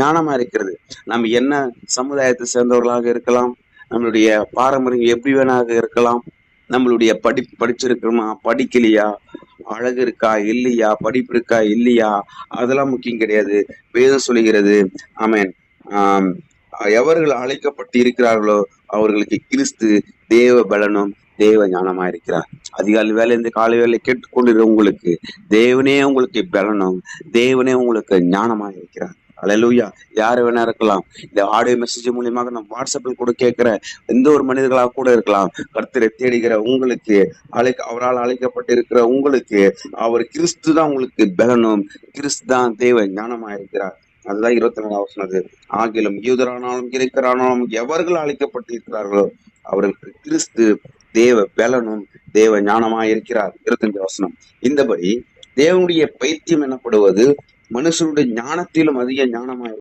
ஞானமா இருக்கிறது. நம்ம என்ன சமுதாயத்தை சேர்ந்தவர்களாக இருக்கலாம், நம்மளுடைய பாரம்பரியம் எப்படி வேணாக இருக்கலாம், நம்மளுடைய படிச்சிருக்கிறோமா படிக்கலையா, அழகு இருக்கா இல்லையா, படிப்பு இருக்கா இல்லையா, அதெல்லாம் முக்கியம் கிடையாது. வேதம் சொல்லுகிறது, ஆமென். ஆம், எவர்கள் அழைக்கப்பட்டு இருக்கிறார்களோ அவர்களுக்கு கிறிஸ்து தேவ பலனும் தேவ ஞானமா இருக்கிறார். அதிகாலை வேலை இந்த காலை வேலை கேட்டுக்கொண்டிருக்கிற உங்களுக்கு தேவனே உங்களுக்கு பலனும் தேவனே உங்களுக்கு ஞானமா இருக்கிறார். அல்லேலூயா. யாரு வேணா இருக்கலாம். இந்த ஆடியோ மெசேஜ் மூலியமாக நம்ம வாட்ஸ்அப்பில் கூட கேட்கிற எந்த ஒரு மனிதர்களாக கூட இருக்கலாம். கர்த்தரை தேடுகிற உங்களுக்கு, அவரால் அழைக்கப்பட்டிருக்கிற உங்களுக்கு, அவர் கிறிஸ்து தான் உங்களுக்கு பலனும் கிறிஸ்து தான் தேவ ஞானமா இருக்கிறார். அதுதான் 24 சொன்னது. ஆகிலும் யூதரானாலும் கிரேக்கரானாலும் எவர்கள் அழைக்கப்பட்டு இருக்கிறார்களோ அவர்களுக்கு கிறிஸ்து தேவ பலனும் தேவ ஞானமாய் இருக்கிறார். 25 இந்தபடி தேவனுடைய பைத்தியம் எனப்படுவது மனுஷனுடைய ஞானத்திலும் அதிக ஞானமாய்